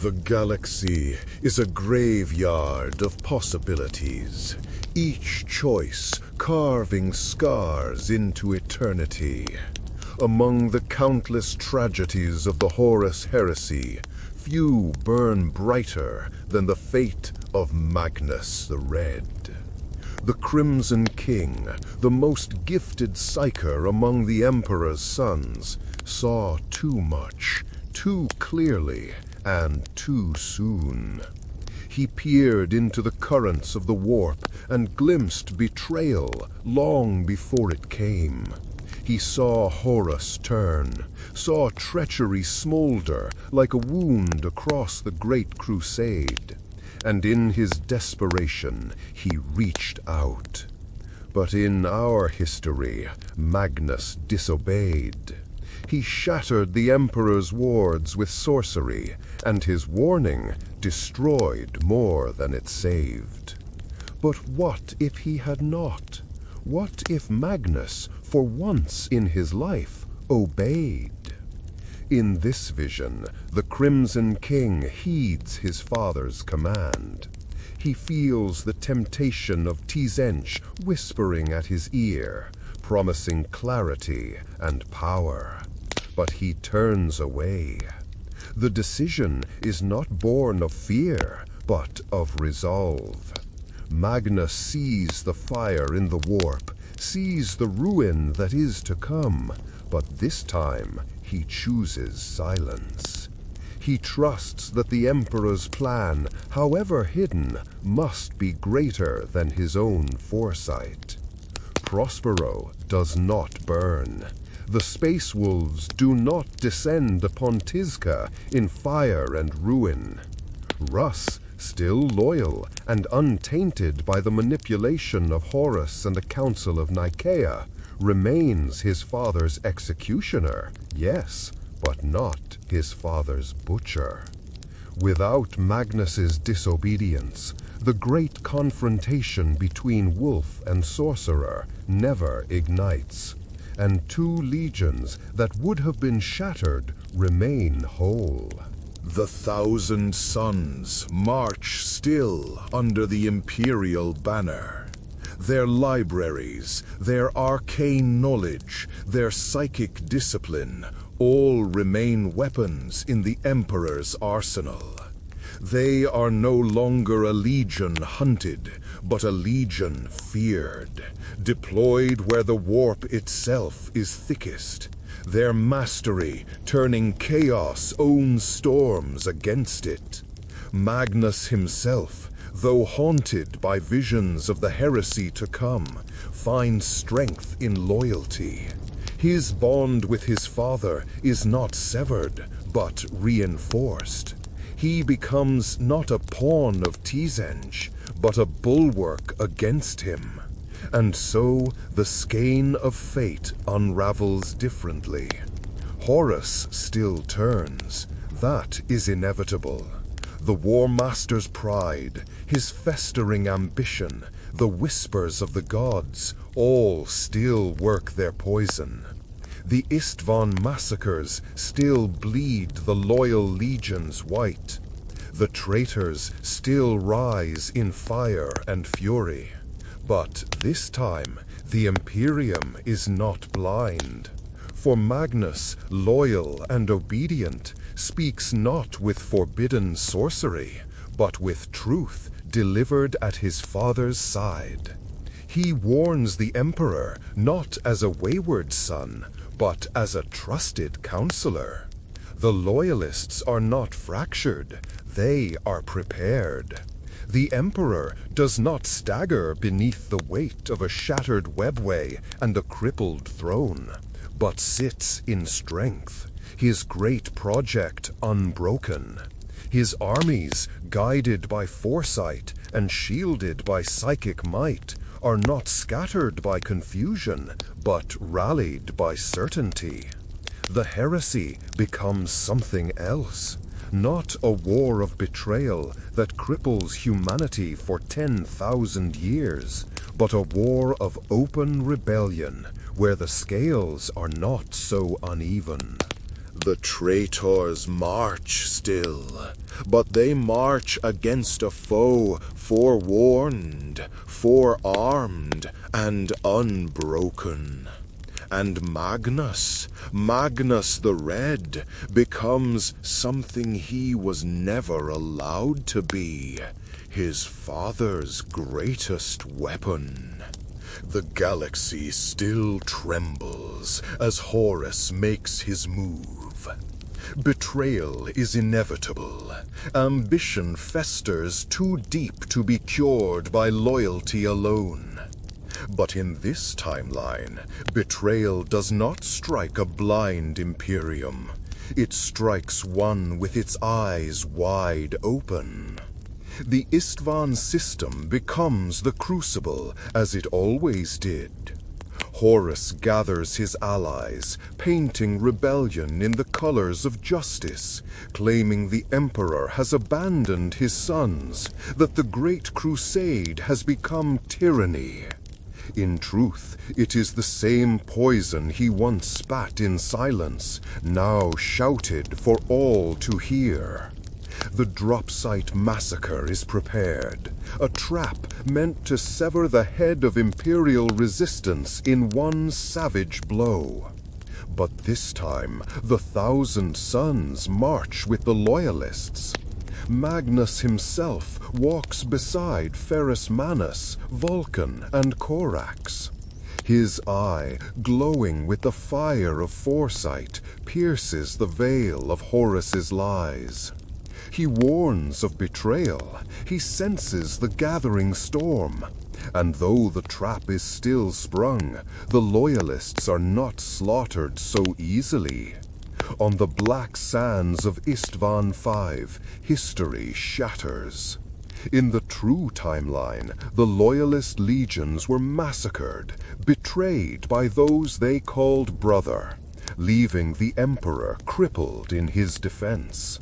The galaxy is a graveyard of possibilities, each choice carving scars into eternity. Among the countless tragedies of the Horus Heresy, few burn brighter than the fate of Magnus the Red. The Crimson King, the most gifted psyker among the Emperor's sons, saw too much, too clearly, and too soon. He peered into the currents of the warp and glimpsed betrayal long before it came. He saw Horus turn, saw treachery smolder like a wound across the Great Crusade, and in his desperation he reached out. But in our history, Magnus disobeyed. He shattered the Emperor's wards with sorcery, and his warning destroyed more than it saved. But what if he had not? What if Magnus, for once in his life, obeyed? In this vision, the Crimson King heeds his father's command. He feels the temptation of Tzench whispering at his ear, promising clarity and power. But he turns away. The decision is not born of fear, but of resolve. Magnus sees the fire in the warp, sees the ruin that is to come, but this time he chooses silence. He trusts that the Emperor's plan, however hidden, must be greater than his own foresight. Prospero does not burn. The Space Wolves do not descend upon Tizca in fire and ruin. Russ, still loyal and untainted by the manipulation of Horus and the Council of Nicaea, remains his father's executioner, yes, but not his father's butcher. Without Magnus's disobedience, the great confrontation between wolf and sorcerer never ignites, and two legions that would have been shattered remain whole. The 1,000 Suns march still under the Imperial banner. Their libraries, their arcane knowledge, their psychic discipline, all remain weapons in the Emperor's arsenal. They are no longer a legion hunted, but a legion feared, deployed where the warp itself is thickest. Their mastery turning chaos' own storms against it. Magnus himself, though haunted by visions of the heresy to come, finds strength in loyalty. His bond with his father is not severed, but reinforced. He becomes not a pawn of Tzench, but a bulwark against him. And so the skein of fate unravels differently. Horus still turns. That is inevitable. The War Master's pride, his festering ambition, the whispers of the gods, all still work their poison. The Istvan massacres still bleed the loyal legions white. The traitors still rise in fire and fury. But this time, the Imperium is not blind. For Magnus, loyal and obedient, speaks not with forbidden sorcery, but with truth delivered at his father's side. He warns the Emperor not as a wayward son, but as a trusted counselor. The Loyalists are not fractured, they are prepared. The Emperor does not stagger beneath the weight of a shattered webway and a crippled throne, but sits in strength, his great project unbroken. His armies, guided by foresight and shielded by psychic might, are not scattered by confusion, but rallied by certainty. The heresy becomes something else, not a war of betrayal that cripples humanity for 10,000 years, but a war of open rebellion where the scales are not so uneven. The traitors march still, but they march against a foe forewarned, forearmed, and unbroken. And Magnus the Red, becomes something he was never allowed to be, his father's greatest weapon. The galaxy still trembles as Horus makes his move. Betrayal is inevitable. Ambition festers too deep to be cured by loyalty alone. But in this timeline, betrayal does not strike a blind Imperium. It strikes one with its eyes wide open. The Istvan system becomes the crucible, as it always did. Horus gathers his allies, painting rebellion in the colors of justice, claiming the Emperor has abandoned his sons, that the Great Crusade has become tyranny. In truth, it is the same poison he once spat in silence, now shouted for all to hear. The drop-site massacre is prepared, a trap meant to sever the head of Imperial resistance in one savage blow. But this time, the 1,000 Sons march with the Loyalists. Magnus himself walks beside Ferrus Manus, Vulcan, and Corax. His eye, glowing with the fire of foresight, pierces the veil of Horus's lies. He warns of betrayal. He senses the gathering storm. And though the trap is still sprung, the Loyalists are not slaughtered so easily. On the black sands of Istvan III, history shatters. In the true timeline, the Loyalist legions were massacred, betrayed by those they called brother, leaving the Emperor crippled in his defense.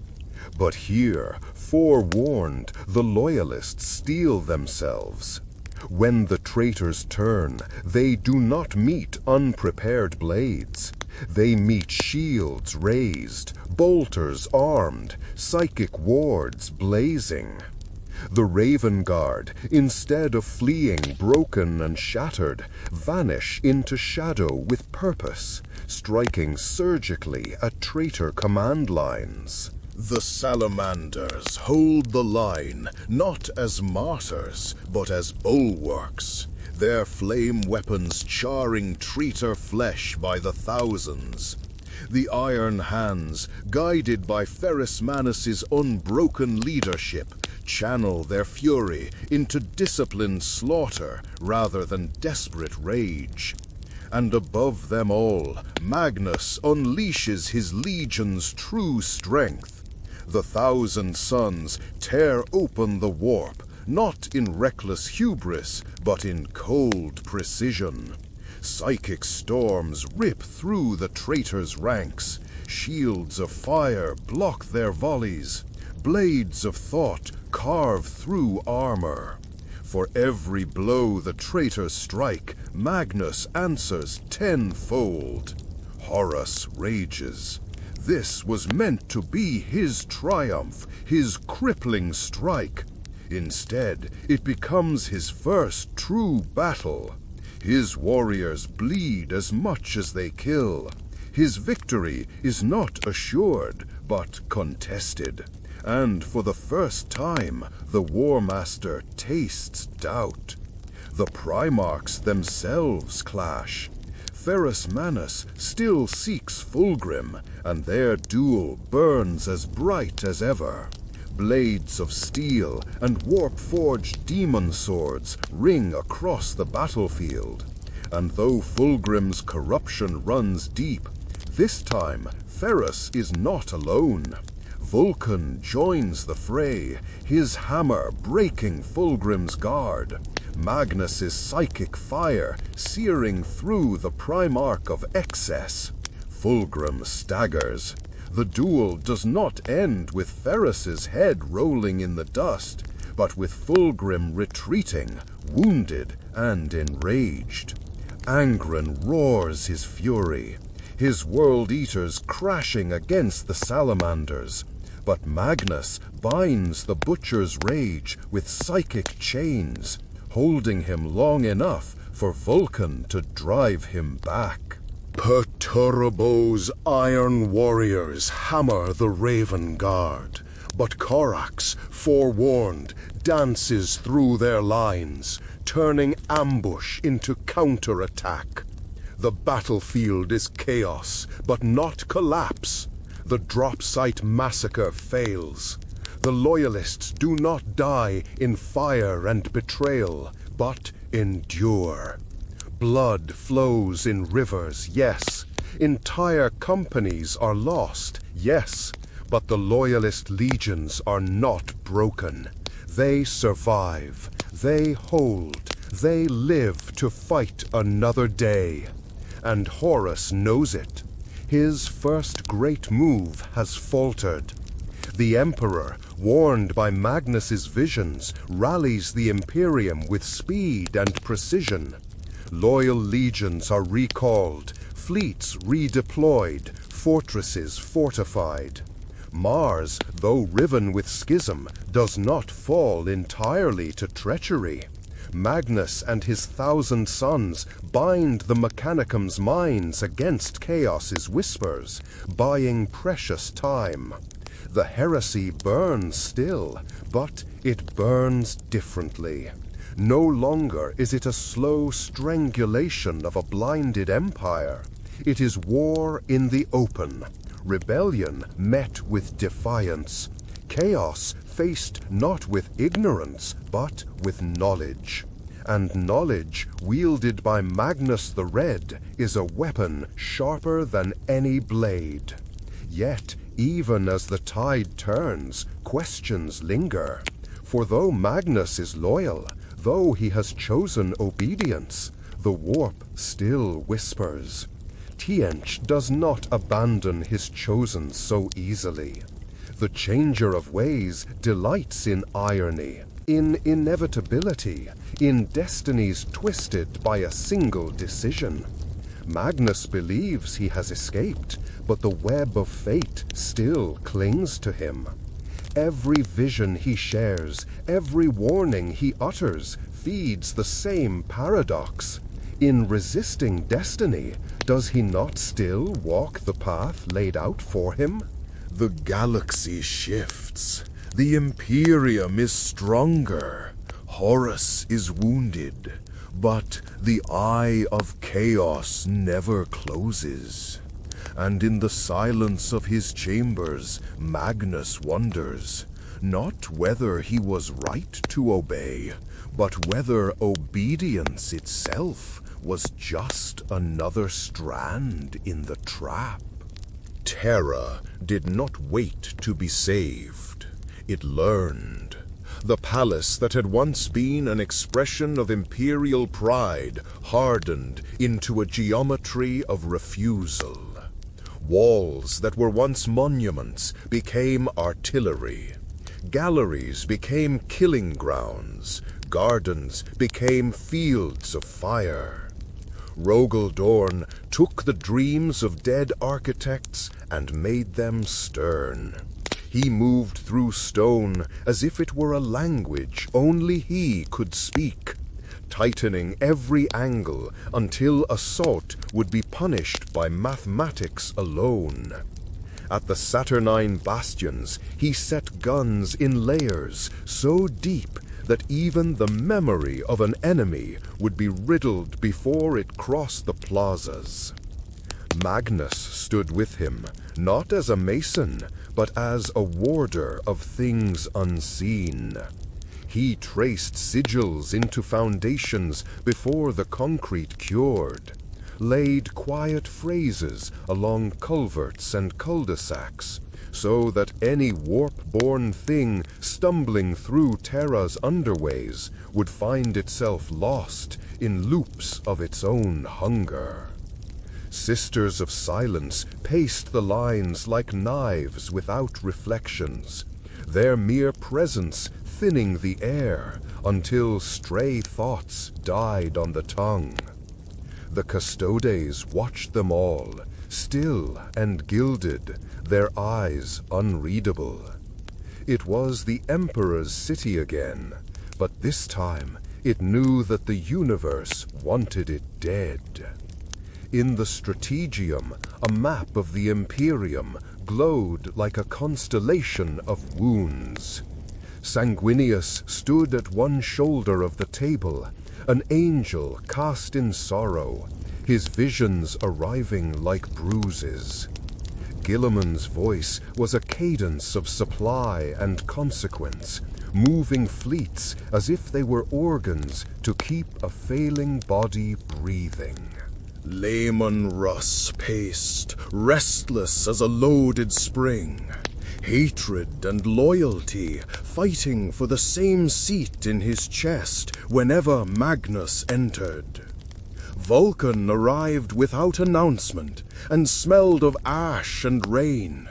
But here, forewarned, the Loyalists steel themselves. When the traitors turn, they do not meet unprepared blades. They meet shields raised, bolters armed, psychic wards blazing. The Raven Guard, instead of fleeing broken and shattered, vanish into shadow with purpose, striking surgically at traitor command lines. The Salamanders hold the line, not as martyrs, but as bulwarks, their flame weapons charring traitor flesh by the thousands. The Iron Hands, guided by Ferrus Manus's unbroken leadership, channel their fury into disciplined slaughter rather than desperate rage. And above them all, Magnus unleashes his legion's true strength. The 1,000 Sons tear open the warp, not in reckless hubris, but in cold precision. Psychic storms rip through the traitors' ranks. Shields of fire block their volleys. Blades of thought carve through armor. For every blow the traitors strike, Magnus answers tenfold. Horus rages. This was meant to be his triumph, his crippling strike. Instead, it becomes his first true battle. His warriors bleed as much as they kill. His victory is not assured, but contested. And for the first time, the War Master tastes doubt. The Primarchs themselves clash. Ferrus Manus still seeks Fulgrim, and their duel burns as bright as ever. Blades of steel and warp-forged demon swords ring across the battlefield. And though Fulgrim's corruption runs deep, this time Ferrus is not alone. Vulcan joins the fray, his hammer breaking Fulgrim's guard. Magnus's psychic fire searing through the Primarch of Excess. Fulgrim staggers. The duel does not end with Ferrus's head rolling in the dust, but with Fulgrim retreating, wounded and enraged. Angren roars his fury. his world-eaters crashing against the salamanders. But Magnus binds the butcher's rage with psychic chains, holding him long enough for Vulcan to drive him back. Perturbo's iron warriors hammer the Raven Guard, but Korax, forewarned, dances through their lines, turning ambush into counterattack. The battlefield is chaos, but not collapse. The drop site massacre fails. The Loyalists do not die in fire and betrayal, but endure. Blood flows in rivers, yes. Entire companies are lost, yes. But the Loyalist legions are not broken. They survive. They hold. They live to fight another day. And Horus knows it. His first great move has faltered. The Emperor, warned by Magnus's visions, rallies the Imperium with speed and precision. Loyal legions are recalled, fleets redeployed, fortresses fortified. Mars, though riven with schism, does not fall entirely to treachery. Magnus and his 1,000 sons bind the Mechanicum's minds against Chaos's whispers, buying precious time. The heresy burns still, but it burns differently. No longer is it a slow strangulation of a blinded empire. It is war in the open. Rebellion met with defiance. Chaos faced not with ignorance, but with knowledge. And knowledge, wielded by Magnus the Red, is a weapon sharper than any blade. Yet, even as the tide turns, questions linger. For though Magnus is loyal, though he has chosen obedience, the warp still whispers. Tiench does not abandon his chosen so easily. The changer of ways delights in irony, in inevitability, in destinies twisted by a single decision. Magnus believes he has escaped, but the web of fate still clings to him. Every vision he shares, every warning he utters, feeds the same paradox. In resisting destiny, does he not still walk the path laid out for him? The galaxy shifts. The Imperium is stronger. Horus is wounded. But the eye of chaos never closes. And in the silence of his chambers, Magnus wonders, not whether he was right to obey, but whether obedience itself was just another strand in the trap. Terra did not wait to be saved. It learned. The palace that had once been an expression of imperial pride hardened into a geometry of refusal. Walls that were once monuments became artillery. Galleries became killing grounds. Gardens became fields of fire. Rogel Dorn took the dreams of dead architects and made them stern. He moved through stone as if it were a language only he could speak, tightening every angle until assault would be punished by mathematics alone. At the Saturnine bastions, he set guns in layers so deep that even the memory of an enemy would be riddled before it crossed the plazas. Magnus stood with him, not as a mason, but as a warder of things unseen. He traced sigils into foundations before the concrete cured, laid quiet phrases along culverts and cul-de-sacs, so that any warp-born thing stumbling through Terra's underways would find itself lost in loops of its own hunger. Sisters of Silence paced the lines like knives without reflections, their mere presence thinning the air until stray thoughts died on the tongue. The Custodes watched them all, still and gilded, their eyes unreadable. It was the Emperor's city again, but this time it knew that the universe wanted it dead. In the Strategium, a map of the Imperium glowed like a constellation of wounds. Sanguinius stood at one shoulder of the table, an angel cast in sorrow, his visions arriving like bruises. Guilliman's voice was a cadence of supply and consequence, moving fleets as if they were organs to keep a failing body breathing. Layman Russ paced, restless as a loaded spring. Hatred and loyalty fighting for the same seat in his chest whenever Magnus entered. Vulcan arrived without announcement and smelled of ash and rain.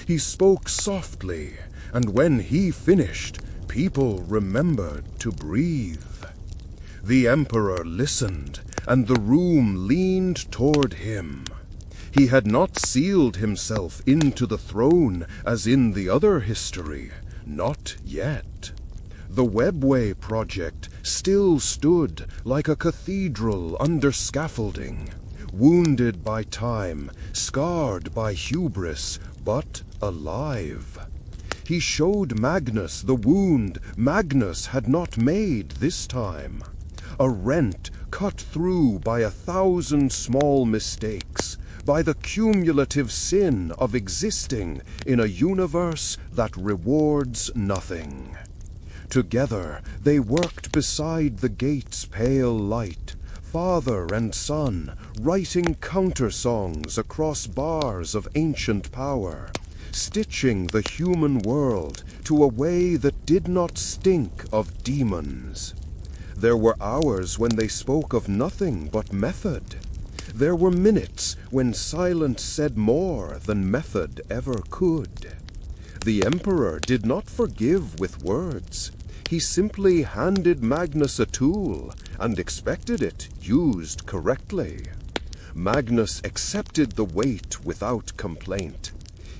He spoke softly, and when he finished, people remembered to breathe. The Emperor listened, and the room leaned toward him. He had not sealed himself into the throne as in the other history, not yet. The Webway project still stood like a cathedral under scaffolding, wounded by time, scarred by hubris, but alive. He showed Magnus the wound Magnus had not made this time. A rent cut through by 1,000 small mistakes, by the cumulative sin of existing in a universe that rewards nothing. Together they worked beside the gate's pale light, father and son, writing counter-songs across bars of ancient power, stitching the human world to a way that did not stink of demons. There were hours when they spoke of nothing but method. There were minutes when silence said more than method ever could. The Emperor did not forgive with words. He simply handed Magnus a tool and expected it used correctly. Magnus accepted the weight without complaint.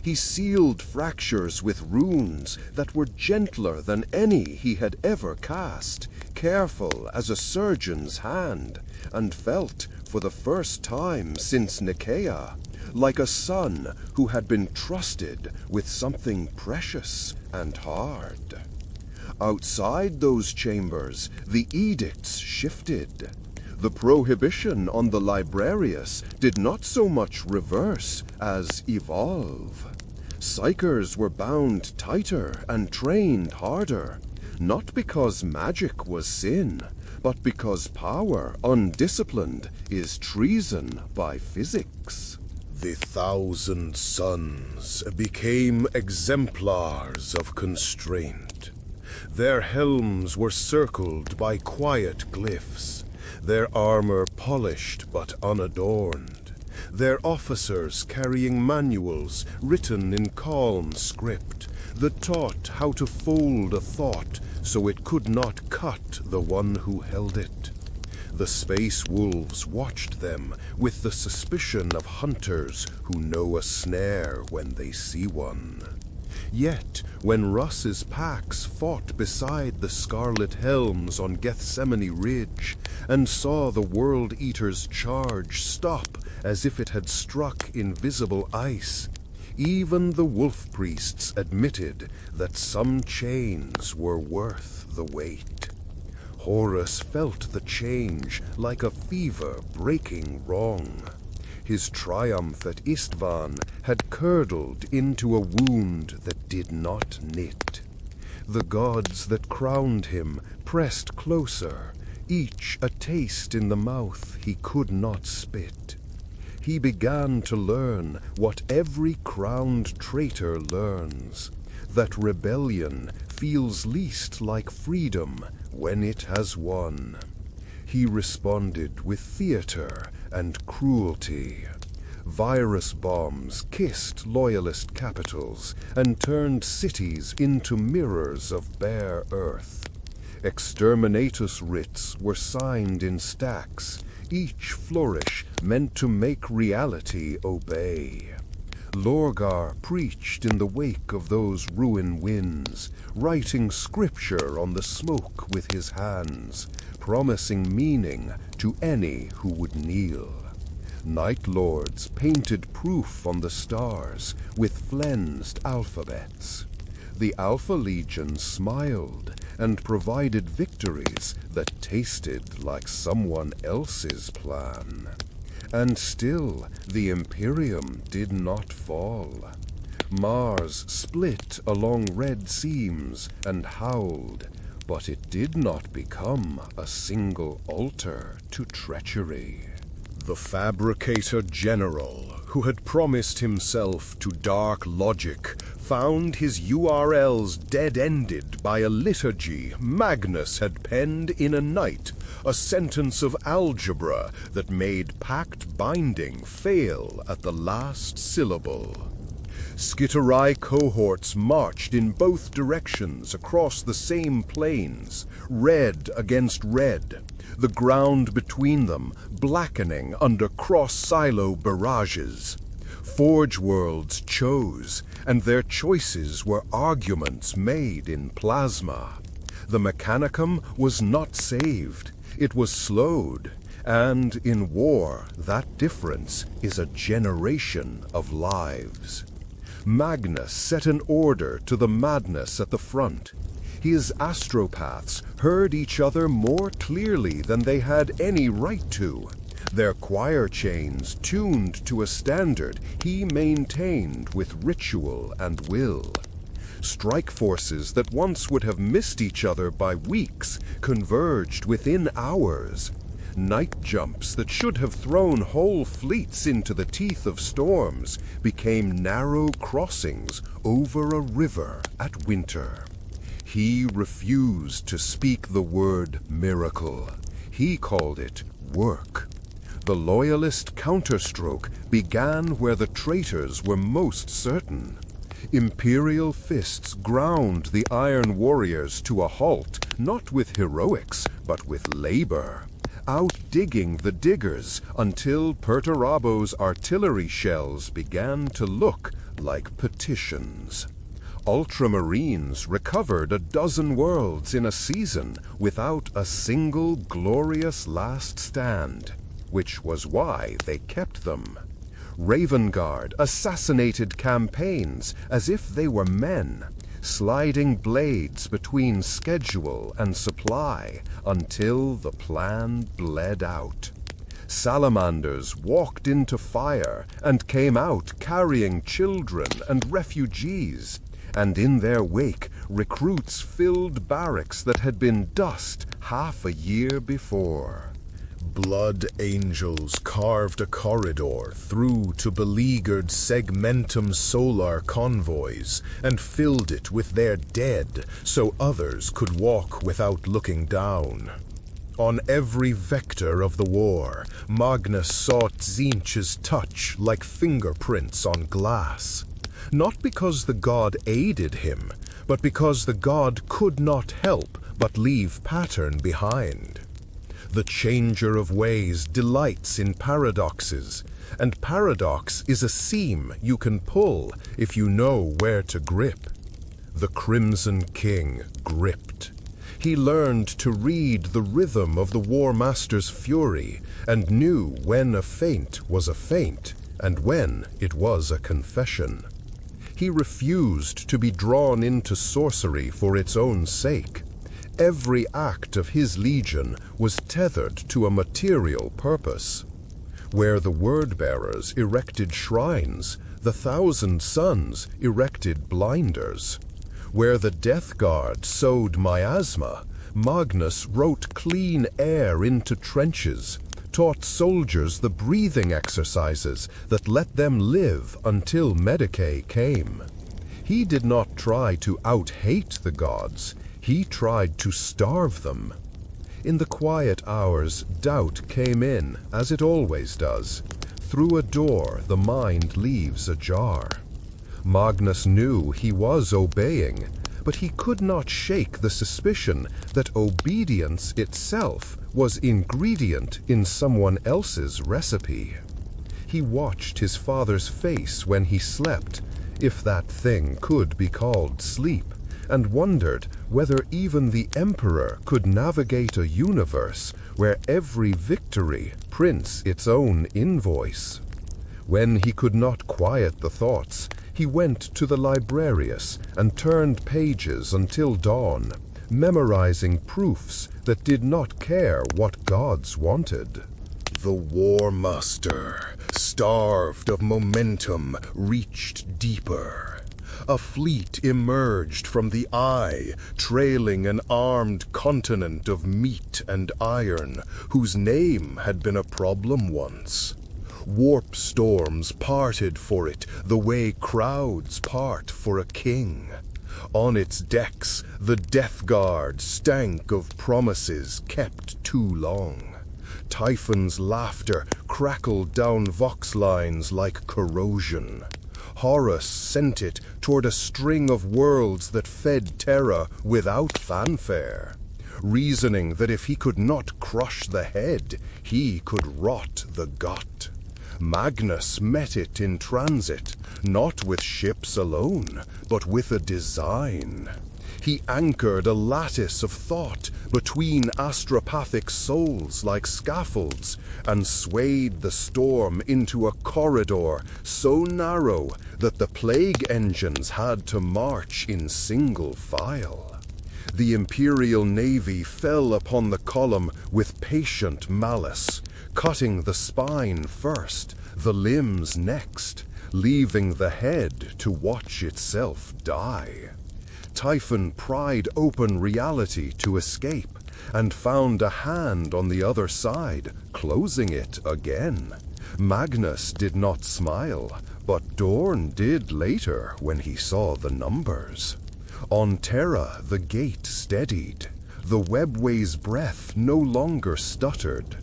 He sealed fractures with runes that were gentler than any he had ever cast, careful as a surgeon's hand, and felt, for the first time since Nicaea, like a son who had been trusted with something precious and hard. Outside those chambers, the edicts shifted. The prohibition on the Librarius did not so much reverse as evolve. Psychers were bound tighter and trained harder, not because magic was sin, but because power undisciplined is treason by physics. The 1,000 Suns became exemplars of constraint. Their helms were circled by quiet glyphs, their armor polished but unadorned, their officers carrying manuals written in calm script that taught how to fold a thought so it could not cut the one who held it. The space wolves watched them with the suspicion of hunters who know a snare when they see one. Yet, when Russ's packs fought beside the Scarlet Helms on Gethsemane Ridge and saw the World Eater's charge stop as if it had struck invisible ice, even the wolf priests admitted that some chains were worth the weight. Horus felt the change like a fever breaking wrong. His triumph at Istvan had curdled into a wound that did not knit. The gods that crowned him pressed closer, each a taste in the mouth he could not spit. He began to learn what every crowned traitor learns, that rebellion feels least like freedom when it has won. He responded with theater and cruelty. Virus bombs kissed loyalist capitals and turned cities into mirrors of bare earth. Exterminatus writs were signed in stacks, each flourish meant to make reality obey. Lorgar preached in the wake of those ruin winds, writing scripture on the smoke with his hands, promising meaning to any who would kneel. Night Lords painted proof on the stars with flensed alphabets. The Alpha Legion smiled and provided victories that tasted like someone else's plan. And still the Imperium did not fall. Mars split along red seams and howled, but it did not become a single altar to treachery. The Fabricator General, who had promised himself to dark logic, found his URLs dead-ended by a liturgy Magnus had penned in a night, a sentence of algebra that made pact binding fail at the last syllable. Skitarai cohorts marched in both directions across the same plains, red against red, the ground between them blackening under cross-silo barrages. Forge worlds chose, and their choices were arguments made in plasma. The Mechanicum was not saved, it was slowed, and in war, that difference is a generation of lives. Magnus set an order to the madness at the front. His astropaths heard each other more clearly than they had any right to. Their choir chains tuned to a standard he maintained with ritual and will. Strike forces that once would have missed each other by weeks converged within hours. Night jumps that should have thrown whole fleets into the teeth of storms became narrow crossings over a river at winter. He refused to speak the word miracle. He called it work. The loyalist counterstroke began where the traitors were most certain. Imperial fists ground the Iron Warriors to a halt, not with heroics, but with labor, outdigging the diggers until Perturabo's artillery shells began to look like petitions. Ultramarines recovered a dozen worlds in a season without a single glorious last stand, which was why they kept them. Ravenguard assassinated campaigns as if they were men, sliding blades between schedule and supply until the plan bled out. Salamanders walked into fire and came out carrying children and refugees, and in their wake recruits filled barracks that had been dust half a year before. Blood angels carved a corridor through to beleaguered segmentum solar convoys and filled it with their dead so others could walk without looking down. On every vector of the war, Magnus sought Tzeentch's touch like fingerprints on glass. Not because the god aided him, but because the god could not help but leave pattern behind. The changer of ways delights in paradoxes, and paradox is a seam you can pull if you know where to grip. The Crimson King gripped. He learned to read the rhythm of the War Master's fury and knew when a feint was a feint and when it was a confession. He refused to be drawn into sorcery for its own sake. Every act of his legion was tethered to a material purpose. Where the word-bearers erected shrines, the Thousand Suns erected blinders. Where the Death Guard sowed miasma, Magnus wrote clean air into trenches, taught soldiers the breathing exercises that let them live until Medicae came. He did not try to out-hate the gods. He tried to starve them. In the quiet hours, doubt came in, as it always does. Through a door, the mind leaves ajar. Magnus knew he was obeying, but he could not shake the suspicion that obedience itself was ingredient in someone else's recipe. He watched his father's face when he slept, if that thing could be called sleep, and wondered whether even the Emperor could navigate a universe where every victory prints its own invoice. When he could not quiet the thoughts, he went to the librarius and turned pages until dawn, memorizing proofs that did not care what gods wanted. The War Master, starved of momentum, reached deeper. A fleet emerged from the eye, trailing an armed continent of meat and iron, whose name had been a problem once. Warp storms parted for it the way crowds part for a king. On its decks, the Death Guard stank of promises kept too long. Typhon's laughter crackled down vox lines like corrosion. Horus sent it toward a string of worlds that fed Terra without fanfare, reasoning that if he could not crush the head, he could rot the gut. Magnus met it in transit, not with ships alone, but with a design. He anchored a lattice of thought between astropathic souls like scaffolds, and swayed the storm into a corridor so narrow that the plague engines had to march in single file. The Imperial Navy fell upon the column with patient malice, cutting the spine first, the limbs next, leaving the head to watch itself die. Typhon pried open reality to escape, and found a hand on the other side, closing it again. Magnus did not smile, but Dorn did later when he saw the numbers. On Terra the gate steadied. The webway's breath no longer stuttered.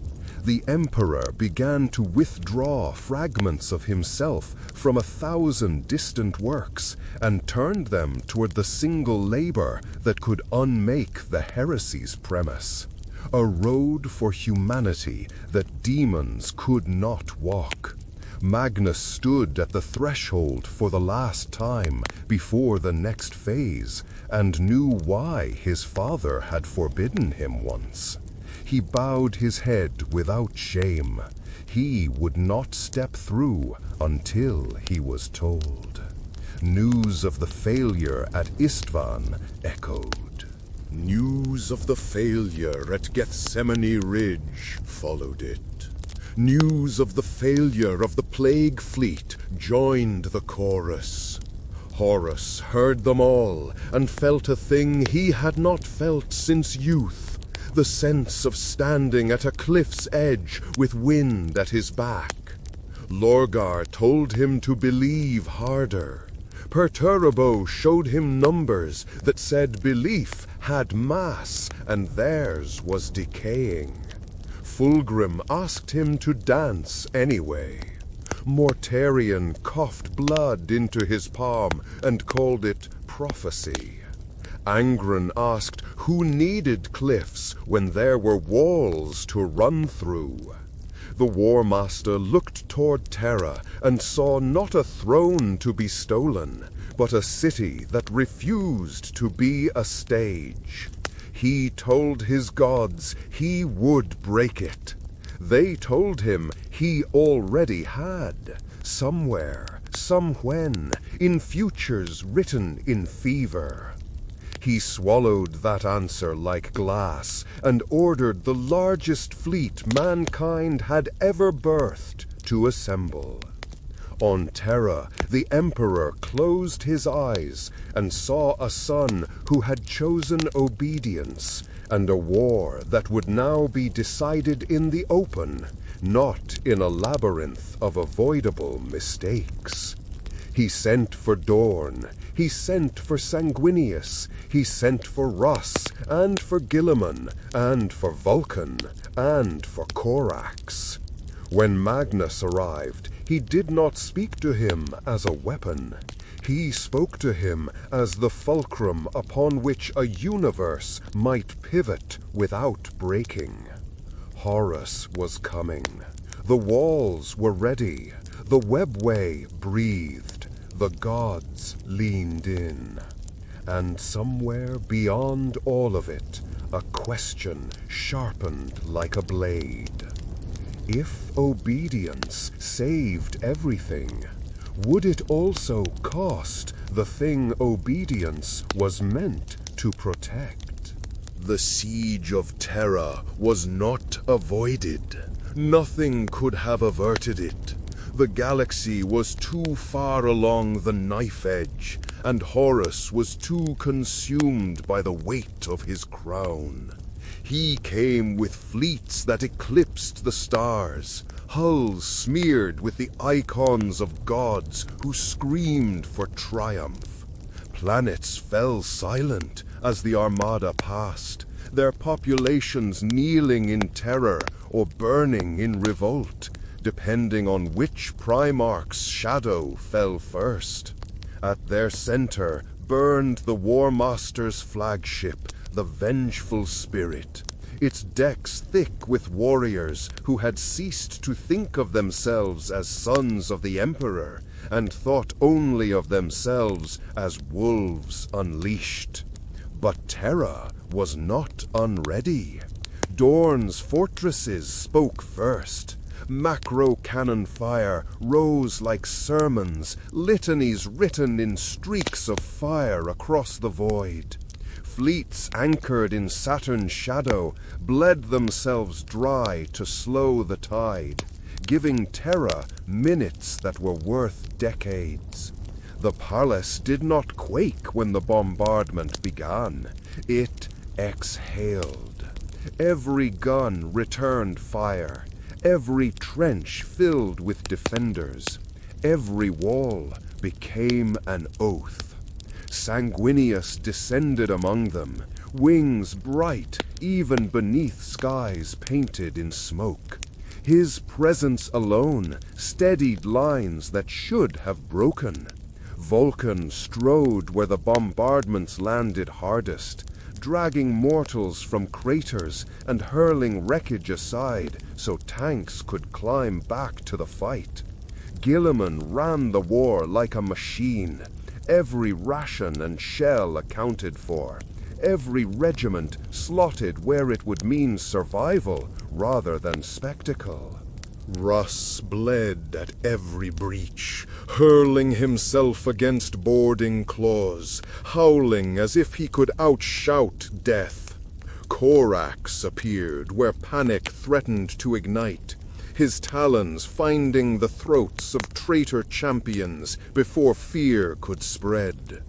The Emperor began to withdraw fragments of himself from 1,000 distant works and turned them toward the single labor that could unmake the heresy's premise. A road for humanity that demons could not walk. Magnus stood at the threshold for the last time before the next phase, and knew why his father had forbidden him once. He bowed his head without shame. He would not step through until he was told. News of the failure at Istvan echoed. News of the failure at Gethsemane Ridge followed it. News of the failure of the Plague Fleet joined the chorus. Horus heard them all and felt a thing he had not felt since youth. The sense of standing at a cliff's edge with wind at his back. Lorgar told him to believe harder. Perturabo showed him numbers that said belief had mass and theirs was decaying. Fulgrim asked him to dance anyway. Mortarion coughed blood into his palm and called it prophecy. Angron asked who needed cliffs when there were walls to run through. The War Master looked toward Terra and saw not a throne to be stolen, but a city that refused to be a stage. He told his gods he would break it. They told him he already had, somewhere, somewhen, in futures written in fever. He swallowed that answer like glass and ordered the largest fleet mankind had ever birthed to assemble. On Terra, the Emperor closed his eyes and saw a son who had chosen obedience, and a war that would now be decided in the open, not in a labyrinth of avoidable mistakes. He sent for Dorn, he sent for Sanguinius, he sent for Russ, and for Guilliman, and for Vulcan, and for Corax. When Magnus arrived, he did not speak to him as a weapon. He spoke to him as the fulcrum upon which a universe might pivot without breaking. Horus was coming. The walls were ready. The webway breathed. The gods leaned in. And somewhere beyond all of it, a question sharpened like a blade. If obedience saved everything, would it also cost the thing obedience was meant to protect? The siege of Terra was not avoided. Nothing could have averted it. The galaxy was too far along the knife edge, and Horus was too consumed by the weight of his crown. He came with fleets that eclipsed the stars, hulls smeared with the icons of gods who screamed for triumph. Planets fell silent as the armada passed, their populations kneeling in terror or burning in revolt, depending on which Primarch's shadow fell first. At their center burned the War Master's flagship, the Vengeful Spirit, its decks thick with warriors who had ceased to think of themselves as sons of the Emperor and thought only of themselves as wolves unleashed. But Terra was not unready. Dorne's fortresses spoke first. Macro cannon fire rose like sermons, litanies written in streaks of fire across the void. Fleets anchored in Saturn's shadow bled themselves dry to slow the tide, giving Terra minutes that were worth decades. The palace did not quake when the bombardment began. It exhaled. Every gun returned fire. Every trench filled with defenders. Every wall became an oath. Sanguinius descended among them, wings bright even beneath skies painted in smoke. His presence alone steadied lines that should have broken. Vulcan strode where the bombardments landed hardest, dragging mortals from craters and hurling wreckage aside so tanks could climb back to the fight. Guilliman ran the war like a machine, every ration and shell accounted for, every regiment slotted where it would mean survival rather than spectacle. Russ bled at every breach, hurling himself against boarding claws, howling as if he could outshout death. Korax appeared where panic threatened to ignite, his talons finding the throats of traitor champions before fear could spread.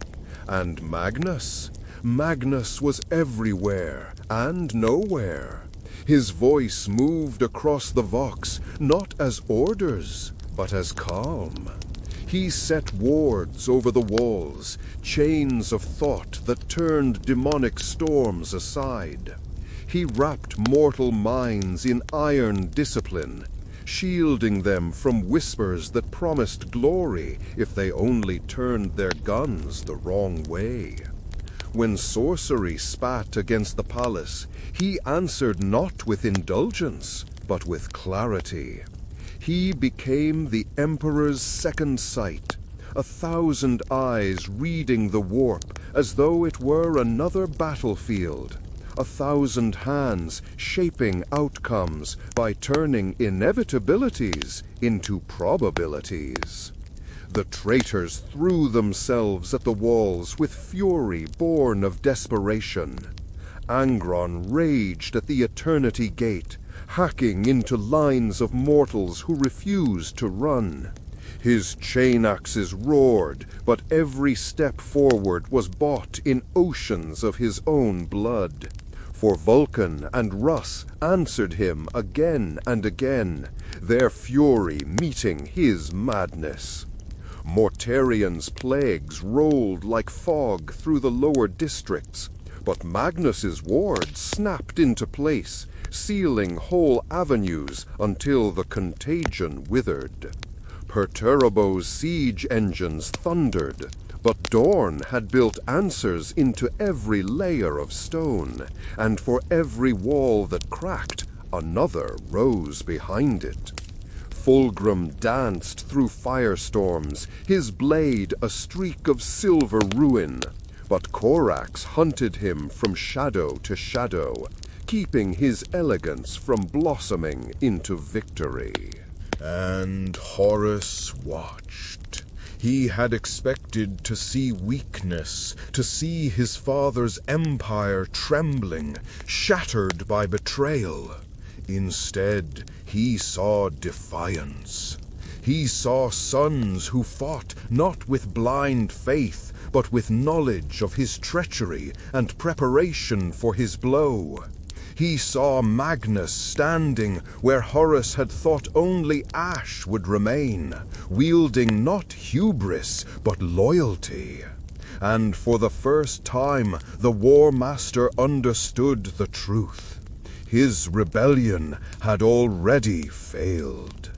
And Magnus? Magnus was everywhere and nowhere. His voice moved across the Vox, not as orders, but as calm. He set wards over the walls, chains of thought that turned demonic storms aside. He wrapped mortal minds in iron discipline, shielding them from whispers that promised glory if they only turned their guns the wrong way. When sorcery spat against the palace, he answered not with indulgence, but with clarity. He became the Emperor's second sight, 1,000 eyes reading the warp as though it were another battlefield, 1,000 hands shaping outcomes by turning inevitabilities into probabilities. The traitors threw themselves at the walls with fury born of desperation. Angron raged at the Eternity Gate, hacking into lines of mortals who refused to run. His chain axes roared, but every step forward was bought in oceans of his own blood. For Vulcan and Russ answered him again and again, their fury meeting his madness. Mortarian's plagues rolled like fog through the lower districts, but Magnus's wards snapped into place, sealing whole avenues until the contagion withered. Perturbo's siege engines thundered, But Dorn had built answers into every layer of stone, and for every wall that cracked, another rose behind it. Fulgrim danced through firestorms, his blade a streak of silver ruin, but Corax hunted him from shadow to shadow, keeping his elegance from blossoming into victory. And Horus watched. He had expected to see weakness, to see his father's empire trembling, shattered by betrayal. Instead, he saw defiance. He saw sons who fought not with blind faith, but with knowledge of his treachery and preparation for his blow. He saw Magnus standing where Horus had thought only ash would remain, wielding not hubris, but loyalty. And for the first time, the War Master understood the truth. His rebellion had already failed.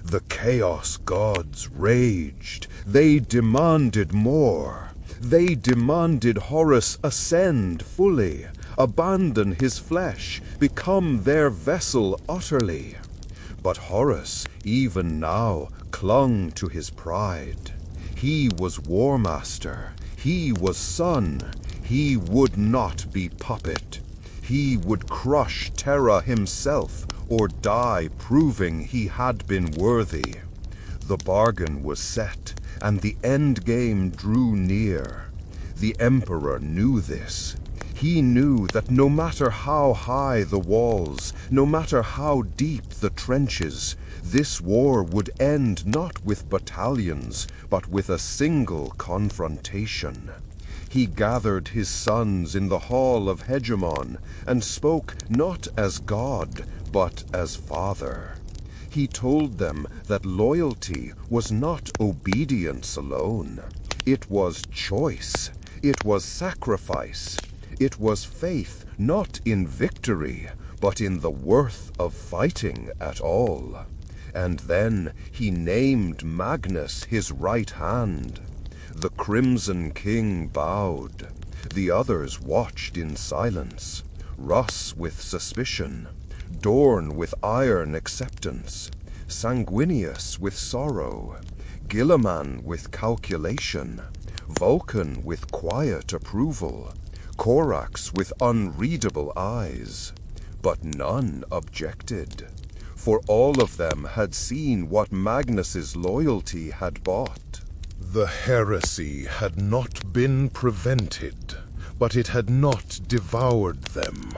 The Chaos Gods raged. They demanded more. They demanded Horus ascend fully, abandon his flesh, become their vessel utterly. But Horus, even now, clung to his pride. He was War Master. He was son. He would not be puppet. He would crush Terra himself, or die proving he had been worthy. The bargain was set, and the end game drew near. The Emperor knew this. He knew that no matter how high the walls, no matter how deep the trenches, this war would end not with battalions, but with a single confrontation. He gathered his sons in the hall of Hegemon, and spoke not as God, but as Father. He told them that loyalty was not obedience alone. It was choice. It was sacrifice. It was faith not in victory, but in the worth of fighting at all. And then he named Magnus his right hand. The Crimson King bowed. The others watched in silence. Russ with suspicion, Dorn with iron acceptance, Sanguinius with sorrow, Gilliman with calculation, Vulcan with quiet approval, Corax with unreadable eyes. But none objected, for all of them had seen what Magnus's loyalty had bought. The heresy had not been prevented, but it had not devoured them.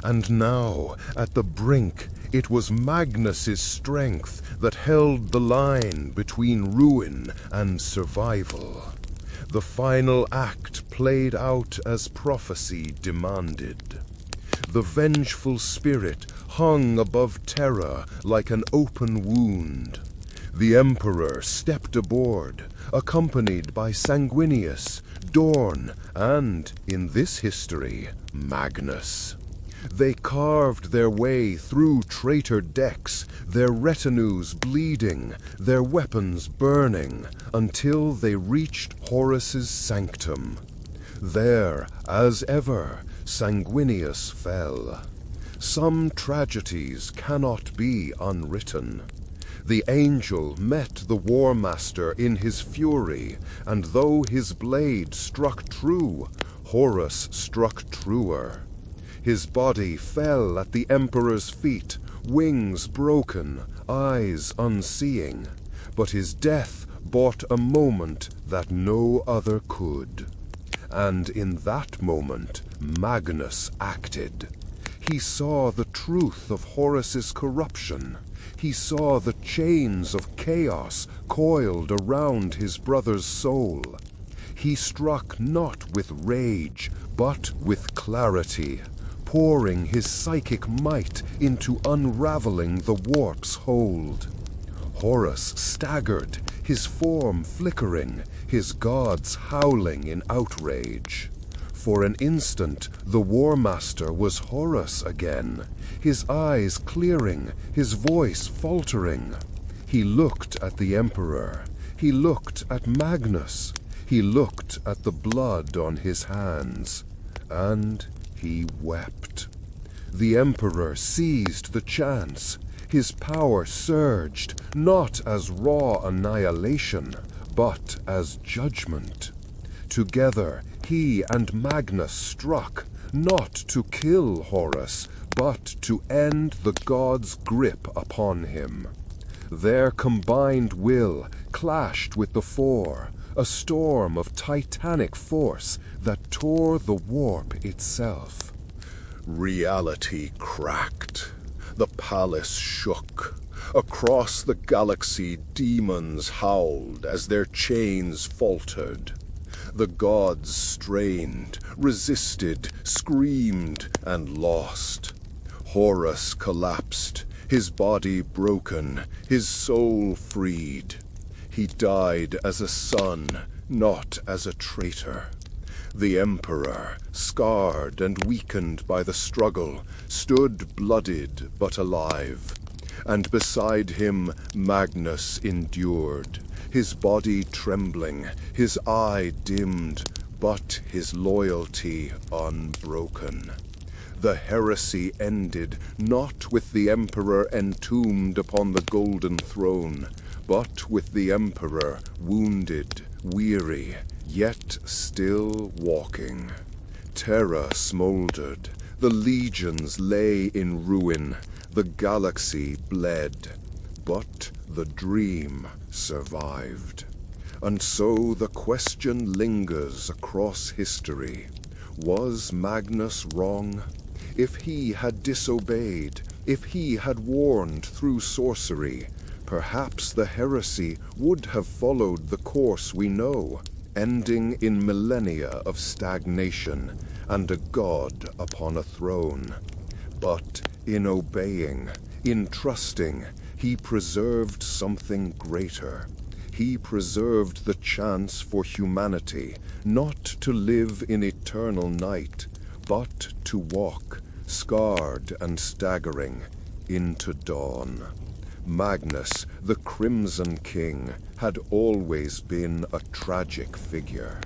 And now, at the brink, it was Magnus's strength that held the line between ruin and survival. The final act played out as prophecy demanded. The vengeful spirit hung above Terra like an open wound. The Emperor stepped aboard, accompanied by Sanguinius, Dorn, and, in this history, Magnus. They carved their way through traitor decks, their retinues bleeding, their weapons burning, until they reached Horus's sanctum. There, as ever, Sanguinius fell. Some tragedies cannot be unwritten. The angel met the War Master in his fury, and though his blade struck true, Horus struck truer. His body fell at the Emperor's feet, wings broken, eyes unseeing, but his death bought a moment that no other could. And in that moment, Magnus acted. He saw the truth of Horus's corruption. He saw the chains of chaos coiled around his brother's soul. He struck not with rage, but with clarity, pouring his psychic might into unraveling the warp's hold. Horus staggered, his form flickering, his gods howling in outrage. For an instant, the War Master was Horus again, his eyes clearing, his voice faltering. He looked at the Emperor. He looked at Magnus. He looked at the blood on his hands, and he wept. The Emperor seized the chance. His power surged, not as raw annihilation, but as judgment. Together, he and Magnus struck, not to kill Horus, but to end the god's grip upon him. Their combined will clashed with the Four, a storm of titanic force that tore the warp itself. Reality cracked. The palace shook. Across the galaxy, demons howled as their chains faltered. The gods strained, resisted, screamed, and lost. Horus collapsed, his body broken, his soul freed. He died as a son, not as a traitor. The Emperor, scarred and weakened by the struggle, stood bloodied but alive. And beside him Magnus endured, his body trembling, his eye dimmed, but his loyalty unbroken. The heresy ended not with the Emperor entombed upon the golden throne, but with the Emperor wounded, weary, yet still walking. Terra smoldered, the legions lay in ruin, the galaxy bled, but the dream survived. And so the question lingers across history. Was Magnus wrong? If he had disobeyed, if he had warned through sorcery, perhaps the heresy would have followed the course we know, ending in millennia of stagnation and a god upon a throne. But in obeying, in trusting, he preserved something greater. He preserved the chance for humanity, not to live in eternal night, but to walk, scarred and staggering, into dawn. Magnus, the Crimson King, had always been a tragic figure.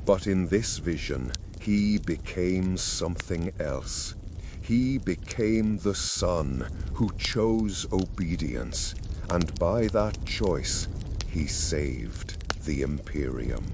But in this vision, he became something else. He became the son who chose obedience, and by that choice, he saved the Imperium.